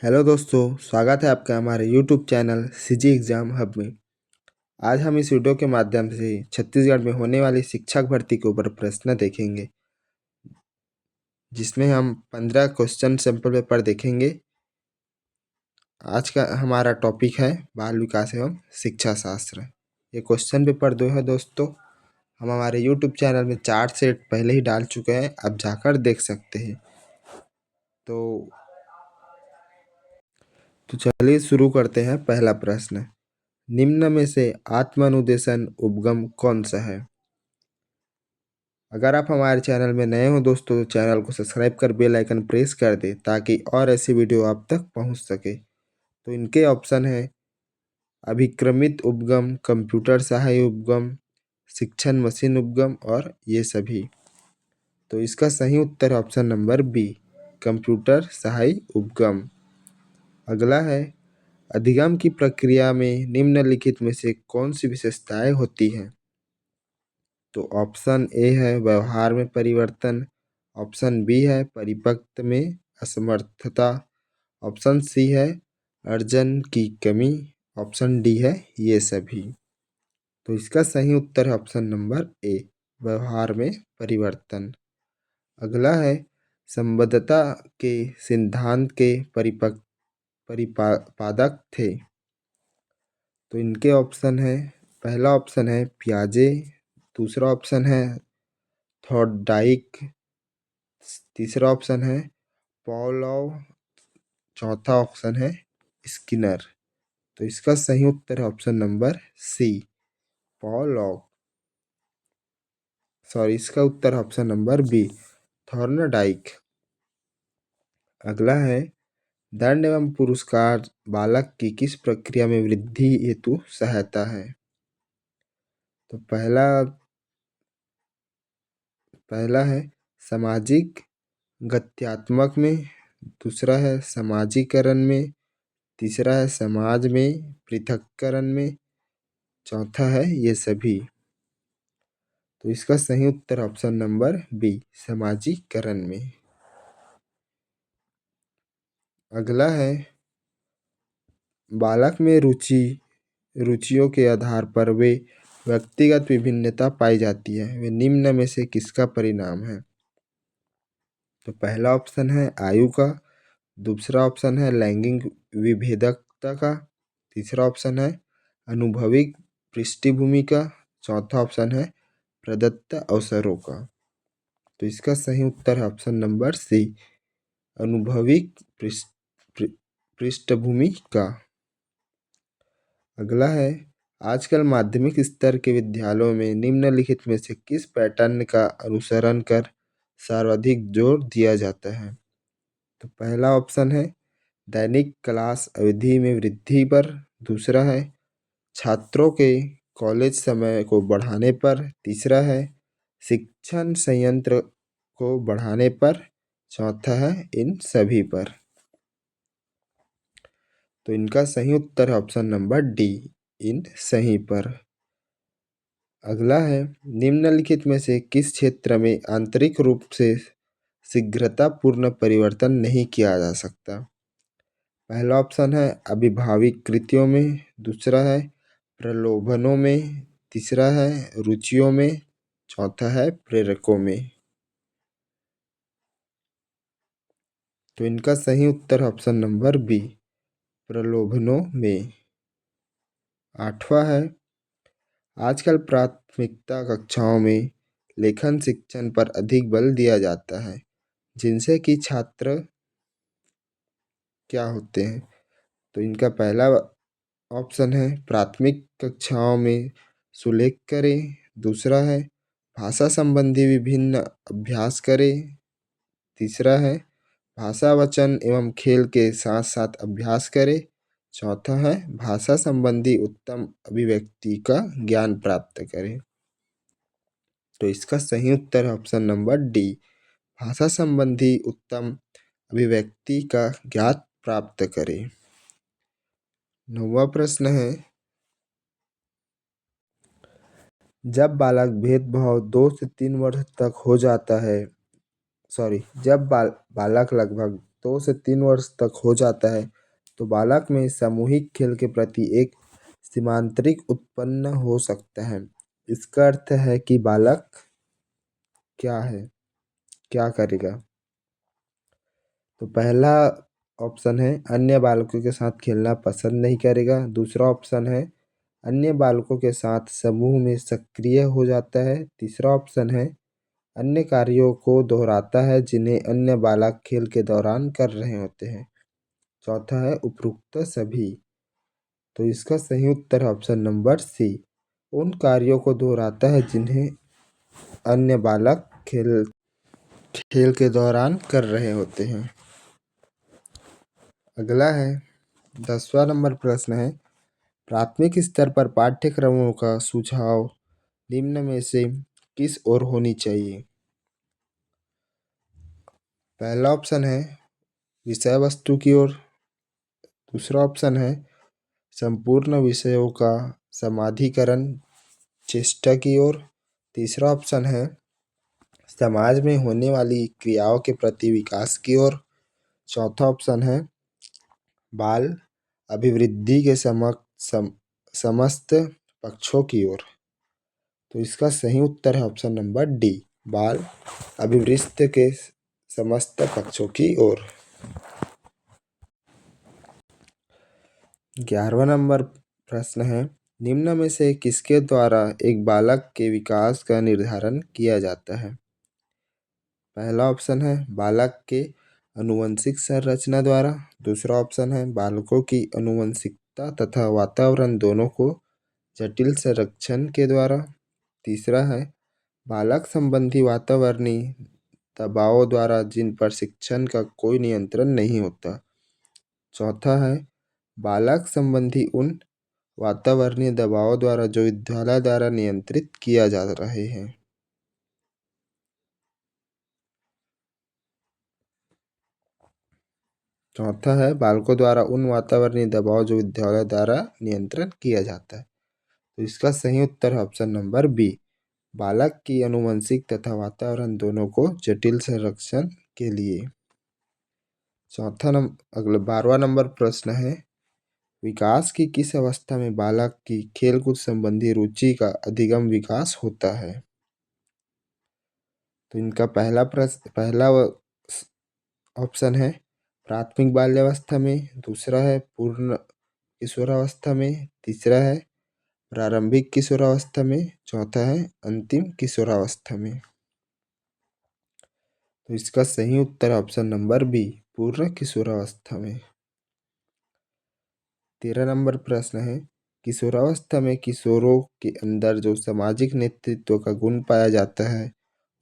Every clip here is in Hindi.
हेलो दोस्तों, स्वागत है आपका हमारे YouTube channel CG exam hub में। आज हम इस वीडियो के माध्यम से छत्तीसगढ़ में होने वाली शिक्षक भर्ती के ऊपर प्रश्न देखेंगे, जिसमें हम 15 क्वेश्चन सैंपल पेपर देखेंगे। आज का हमारा टॉपिक है बाल विकास एवं शिक्षा शास्त्र। ये क्वेश्चन पेपर 2 है दोस्तों। हम हमारे यूट्यूब चैनल में 4 सेट पहले ही डाल चुके हैं, आप जाकर देख सकते हैं। तो चलिए शुरू करते हैं। पहला प्रश्न, निम्न में से आत्मानुदेशन उपगम कौन सा है? अगर आप हमारे चैनल में नए हो दोस्तों, तो चैनल को सब्सक्राइब कर बेल आइकन प्रेस कर दें ताकि और ऐसी वीडियो आप तक पहुंच सके। तो इनके ऑप्शन है अभिक्रमित उपगम, कंप्यूटर सहायक उपगम, शिक्षण मशीन उपगम और ये सभी। तो इसका सही उत्तर है ऑप्शन नंबर बी, कंप्यूटर सहायक उपगम। अगला है, अधिगम की प्रक्रिया में निम्नलिखित में से कौन सी विशेषताएं होती हैं? तो ऑप्शन ए है व्यवहार में परिवर्तन, ऑप्शन बी है परिपक्व में असमर्थता, ऑप्शन सी है अर्जन की कमी, ऑप्शन डी है ये सभी। तो इसका सही उत्तर है ऑप्शन नंबर ए, व्यवहार में परिवर्तन। अगला है, संबद्धता के सिद्धांत के परिपादक थे। तो इनके ऑप्शन है, पहला ऑप्शन है पियाजे, दूसरा ऑप्शन है थॉर्नडाइक, तीसरा ऑप्शन है पॉलोव, चौथा ऑप्शन है स्किनर। तो इसका सही उत्तर है ऑप्शन नंबर सी, पॉलोव। इसका उत्तर है ऑप्शन नंबर बी, थॉर्नडाइक। अगला है, दंड एवं पुरस्कार बालक की किस प्रक्रिया में वृद्धि हेतु सहायता है? तो पहला है सामाजिक गत्यात्मक में, दूसरा है समाजीकरण में, तीसरा है समाज में पृथक्करण में, चौथा है ये सभी। तो इसका सही उत्तर ऑप्शन नंबर बी, समाजीकरण में। अगला है, बालक में रुचियों के आधार पर वे व्यक्तिगत विभिन्नता पाई जाती है, वे निम्न में से किसका परिणाम है? तो पहला ऑप्शन है आयु का, दूसरा ऑप्शन है लैंगिक विभेदकता का, तीसरा ऑप्शन है अनुभविक पृष्ठभूमि का, चौथा ऑप्शन है प्रदत्त अवसरों का। तो इसका सही उत्तर है ऑप्शन नंबर सी, अनुभविक पृष्ठभूमि का। अगला है, आजकल माध्यमिक स्तर के विद्यालयों में निम्नलिखित में से किस पैटर्न का अनुसरण कर सर्वाधिक जोर दिया जाता है? तो पहला ऑप्शन है दैनिक क्लास अवधि में वृद्धि पर, दूसरा है छात्रों के कॉलेज समय को बढ़ाने पर, तीसरा है शिक्षण संयंत्र को बढ़ाने पर, चौथा है इन सभी पर। तो इनका सही उत्तर है ऑप्शन नंबर डी, इन सही पर। अगला है, निम्नलिखित में से किस क्षेत्र में आंतरिक रूप से शीघ्रतापूर्ण परिवर्तन नहीं किया जा सकता? पहला ऑप्शन है अभिभाविक कृतियों में, दूसरा है प्रलोभनों में, तीसरा है रुचियों में, चौथा है प्रेरकों में। तो इनका सही उत्तर है ऑप्शन नंबर बी, प्रलोभनों में। आठवां है, आजकल प्राथमिकता कक्षाओं में लेखन शिक्षण पर अधिक बल दिया जाता है, जिनसे कि छात्र क्या होते हैं? तो इनका पहला ऑप्शन है प्राथमिक कक्षाओं में सुलेख करें, दूसरा है भाषा संबंधी विभिन्न अभ्यास करें, तीसरा है भाषा वचन एवं खेल के साथ साथ अभ्यास करें, चौथा है भाषा संबंधी उत्तम अभिव्यक्ति का ज्ञान प्राप्त करें। तो इसका सही उत्तर है ऑप्शन नंबर डी, भाषा संबंधी उत्तम अभिव्यक्ति का ज्ञान प्राप्त करें। 9वां प्रश्न है, जब बालक भेदभाव 2 से 3 वर्ष तक हो जाता है, जब बालक लगभग 2 से 3 वर्ष तक हो जाता है तो बालक में सामूहिक खेल के प्रति एक सीमांतरिक उत्पन्न हो सकता है। इसका अर्थ है कि बालक क्या है, क्या करेगा। तो पहला ऑप्शन है अन्य बालकों के साथ खेलना पसंद नहीं करेगा। दूसरा ऑप्शन है अन्य बालकों के साथ समूह में सक्रिय हो जाता है। तीसरा ऑप्शन है अन्य कार्यों को दोहराता है जिन्हें अन्य बालक खेल के दौरान कर रहे होते हैं। चौथा है उपरोक्त सभी। तो इसका सही उत्तर है ऑप्शन नंबर सी, उन कार्यों को दोहराता है जिन्हें अन्य बालक खेल खेल के दौरान कर रहे होते हैं। अगला है 10वां नंबर प्रश्न है प्राथमिक स्तर पर पाठ्यक्रमों का सुझाव निम्न में से किस ओर होनी चाहिए। पहला ऑप्शन है विषय वस्तु की ओर। दूसरा ऑप्शन है संपूर्ण विषयों का समाधिकरण चेष्टा की ओर। तीसरा ऑप्शन है समाज में होने वाली क्रियाओं के प्रति विकास की ओर। चौथा ऑप्शन है बाल अभिवृद्धि के समस्त पक्षों की ओर। तो इसका सही उत्तर है ऑप्शन नंबर डी, बाल अभिवृद्धि के समस्त पक्षों की ओर। 11वां नंबर प्रश्न है निम्न में से किसके द्वारा एक बालक के विकास का निर्धारण किया जाता है। पहला ऑप्शन है बालक के आनुवंशिक संरचना द्वारा। दूसरा ऑप्शन है बालकों की आनुवंशिकता तथा वातावरण दोनों को जटिल संरक्षण के द्वारा। तीसरा है बालक संबंधी वातावरणीय दबावों द्वारा जिन पर शिक्षण का कोई नियंत्रण नहीं होता। चौथा है बालक संबंधी उन वातावरणीय दबावों द्वारा जो विद्यालय द्वारा नियंत्रित किया जा रहे हैं। चौथा है बालकों द्वारा उन वातावरणीय दबाव जो विद्यालय द्वारा नियंत्रण किया जाता है। तो इसका सही उत्तर है ऑप्शन नंबर बी, बालक की आनुवंशिक तथा वातावरण दोनों को जटिल संरक्षण के लिए। चौथा नंबर अगला 12वां नंबर प्रश्न है विकास की किस अवस्था में बालक की खेलकूद संबंधी रुचि का अधिगम विकास होता है। तो इनका पहला ऑप्शन है प्राथमिक बाल्यावस्था में। दूसरा है पूर्ण किशोरावस्था में। तीसरा है प्रारंभिक किशोरावस्था में। चौथा है अंतिम किशोरावस्था में। तो इसका सही उत्तर है ऑप्शन नंबर बी, पूर्ण किशोरावस्था में। 13 नंबर प्रश्न है किशोरावस्था में किशोरों के अंदर जो सामाजिक नेतृत्व का गुण पाया जाता है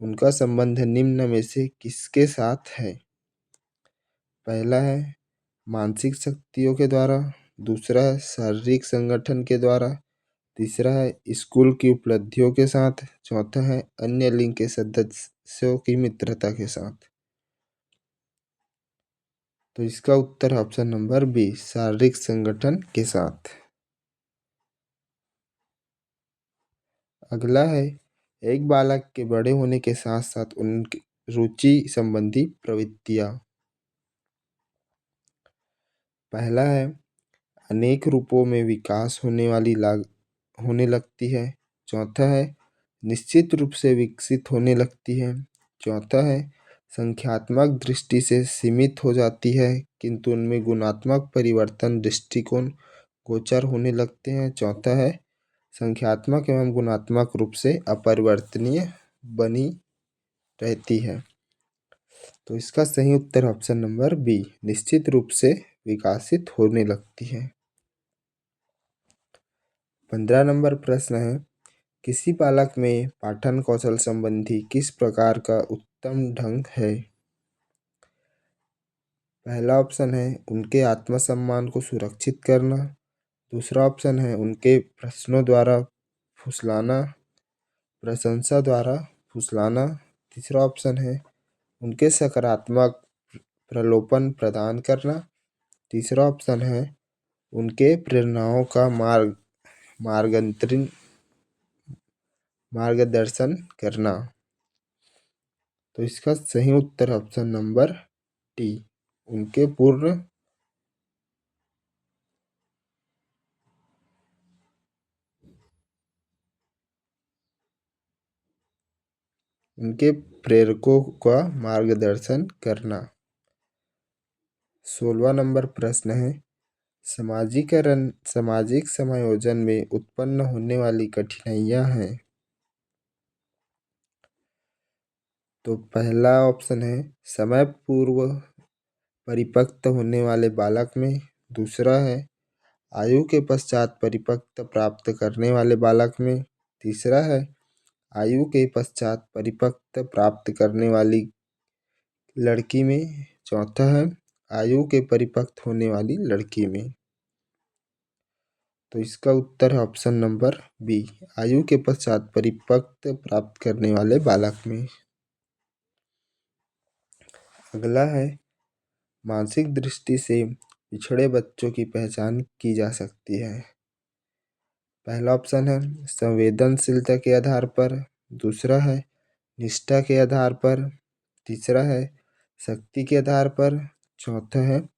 उनका संबंध निम्न में से किसके साथ है। पहला है मानसिक शक्तियों के द्वारा। दूसरा है शारीरिक संगठन के द्वारा। तीसरा है स्कूल की उपलब्धियों के साथ। चौथा है अन्य लिंग के सदस्यों की मित्रता के साथ। तो इसका उत्तर है ऑप्शन नंबर बी, शारीरिक संगठन के साथ। अगला है एक बालक के बड़े होने के साथ साथ उनकी रुचि संबंधी प्रवृत्तियाँ। पहला है अनेक रूपों में विकास होने लगती है। चौथा है निश्चित रूप से विकसित होने लगती है। चौथा है संख्यात्मक दृष्टि से सीमित हो जाती है किंतु उनमें गुणात्मक परिवर्तन दृष्टिकोण गोचर होने लगते हैं। चौथा है संख्यात्मक एवं गुणात्मक रूप से अपरिवर्तनीय बनी रहती है। तो इसका सही उत्तर ऑप्शन नंबर बी, निश्चित रूप से विकसित होने लगती है। 15 नंबर प्रश्न है किसी बालक में पाठन कौशल संबंधी किस प्रकार का उत्तम ढंग है। पहला ऑप्शन है उनके आत्मसम्मान को सुरक्षित करना। दूसरा ऑप्शन है उनके प्रश्नों द्वारा फुसलाना, प्रशंसा द्वारा फुसलाना। तीसरा ऑप्शन है उनके सकारात्मक प्रलोभन प्रदान करना। तीसरा ऑप्शन है उनके प्रेरणाओं का मार्गदर्शन करना। तो इसका सही उत्तर ऑप्शन नंबर टी, उनके पूर्ण उनके प्रेरकों का मार्गदर्शन करना। 16वां नंबर प्रश्न है, समाजीकरण सामाजिक समायोजन में उत्पन्न होने वाली कठिनाइयाँ हैं। तो पहला ऑप्शन है समय पूर्व परिपक्व होने वाले बालक में। दूसरा है आयु के पश्चात परिपक्वता प्राप्त करने वाले बालक में। तीसरा है आयु के पश्चात परिपक्वता प्राप्त करने वाली लड़की में। चौथा है आयु के परिपक्व होने वाली लड़की में। तो इसका उत्तर है ऑप्शन नंबर बी, आयु के पश्चात परिपक्वता प्राप्त करने वाले बालक में। अगला है मानसिक दृष्टि से पिछड़े बच्चों की पहचान की जा सकती है। पहला ऑप्शन है संवेदनशीलता के आधार पर। दूसरा है निष्ठा के आधार पर। तीसरा है शक्ति के आधार पर। चौथा है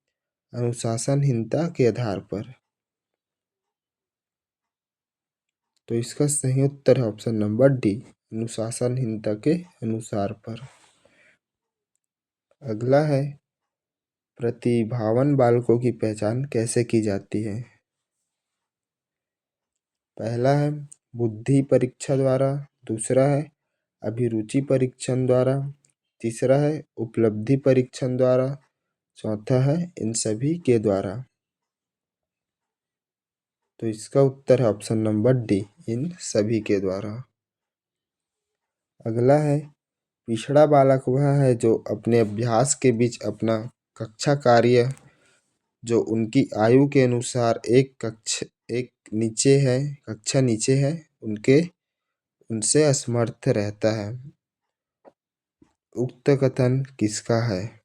अनुशासनहीनता के आधार पर। तो इसका सही उत्तर है ऑप्शन नंबर डी, अनुशासनहीनता के अनुसार पर। अगला है प्रतिभावान बालकों की पहचान कैसे की जाती है। पहला है बुद्धि परीक्षा द्वारा। दूसरा है अभिरुचि परीक्षण द्वारा। तीसरा है उपलब्धि परीक्षण द्वारा। चौथा है इन सभी के द्वारा। तो इसका उत्तर है ऑप्शन नंबर डी, इन सभी के द्वारा। अगला है पिछड़ा बालक वह है जो अपने अभ्यास के बीच अपना कक्षा कार्य जो उनकी आयु के अनुसार एक कक्षा नीचे है उनके उनसे असमर्थ रहता है। उक्त कथन किसका है।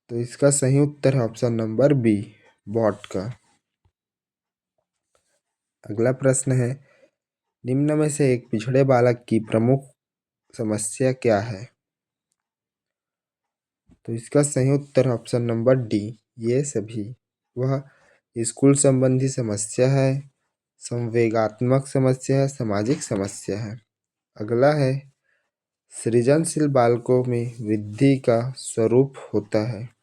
तो इसका सही उत्तर है ऑप्शन नंबर बी, बॉट का। अगला प्रश्न है निम्न में से एक पिछड़े बालक की प्रमुख समस्या क्या है। तो इसका सही उत्तर है ऑप्शन नंबर डी, ये सभी। वह स्कूल संबंधी समस्या है, संवेगात्मक समस्या है, सामाजिक समस्या है। अगला है सृजनशील बालकों में वृद्धि का स्वरूप होता है।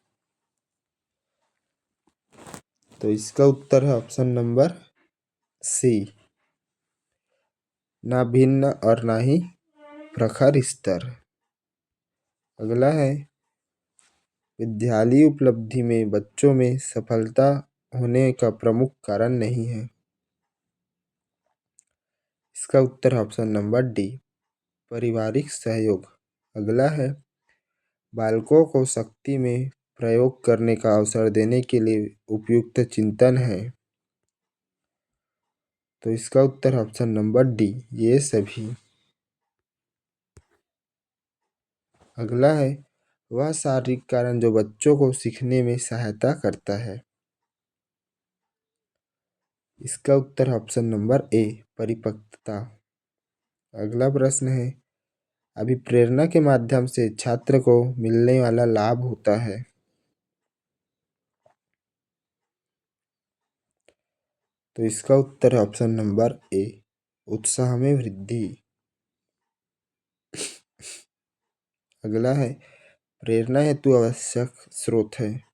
तो इसका उत्तर है ऑप्शन नंबर सी, ना भिन्न और ना ही प्रखर स्तर। अगला है विद्यालयी उपलब्धि में बच्चों में सफलता होने का प्रमुख कारण नहीं है। इसका उत्तर है ऑप्शन नंबर डी, पारिवारिक सहयोग। अगला है बालकों को शक्ति में प्रयोग करने का अवसर देने के लिए उपयुक्त चिंतन है। तो इसका उत्तर है ऑप्शन नंबर डी, ये सभी। अगला है वह शारीरिक कारण जो बच्चों को सीखने में सहायता करता है। इसका उत्तर है ऑप्शन नंबर ए, परिपक्वता। अगला प्रश्न है अभिप्रेरणा के माध्यम से छात्र को मिलने वाला लाभ होता है। तो इसका उत्तर है ऑप्शन नंबर ए, उत्साह में वृद्धि। अगला है प्रेरणा हेतु आवश्यक स्रोत है।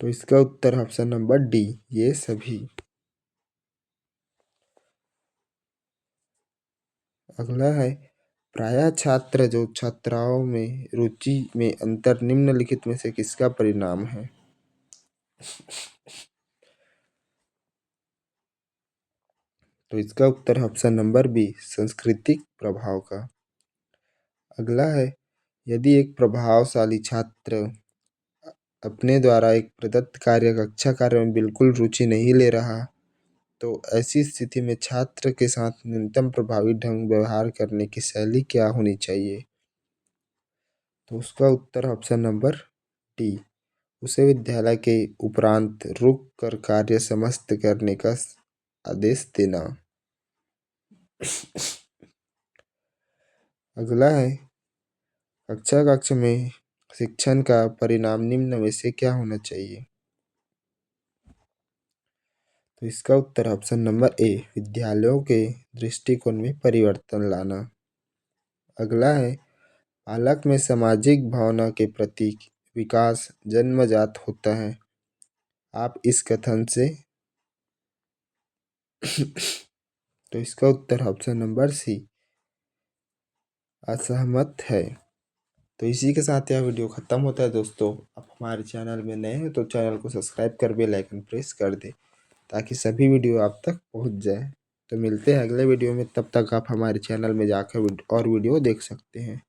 तो इसका उत्तर है ऑप्शन नंबर डी, ये सभी। अगला है प्रायः छात्र जो छात्राओं में रुचि में अंतर निम्नलिखित में से किसका परिणाम है। तो इसका उत्तर है ऑप्शन नंबर बी, सांस्कृतिक प्रभाव का। अगला है यदि एक प्रभावशाली छात्र अपने द्वारा एक प्रदत्त कार्य कक्षा कार्य में बिल्कुल रुचि नहीं ले रहा तो ऐसी स्थिति में छात्र के साथ न्यूनतम प्रभावी ढंग व्यवहार करने की शैली क्या होनी चाहिए। तो उसका उत्तर है ऑप्शन नंबर डी, उसे विद्यालय के उपरांत रुक कर कार्य समाप्त करने का आदेश देना। अगला है कक्षा में शिक्षण का परिणाम निम्न में से क्या होना चाहिए? तो इसका उत्तर ऑप्शन नंबर ए, विद्यालयों के दृष्टिकोण में परिवर्तन लाना। अगला है बालक में सामाजिक भावना के प्रति विकास जन्मजात होता है। आप इस कथन से तो इसका उत्तर ऑप्शन नंबर सी, असहमत है। तो इसी के साथ यह वीडियो ख़त्म होता है दोस्तों। आप हमारे चैनल में नए हैं तो चैनल को सब्सक्राइब कर बेल आइकन प्रेस कर दें ताकि सभी वीडियो आप तक पहुंच जाए। तो मिलते हैं अगले वीडियो में, तब तक आप हमारे चैनल में जाकर और वीडियो देख सकते हैं।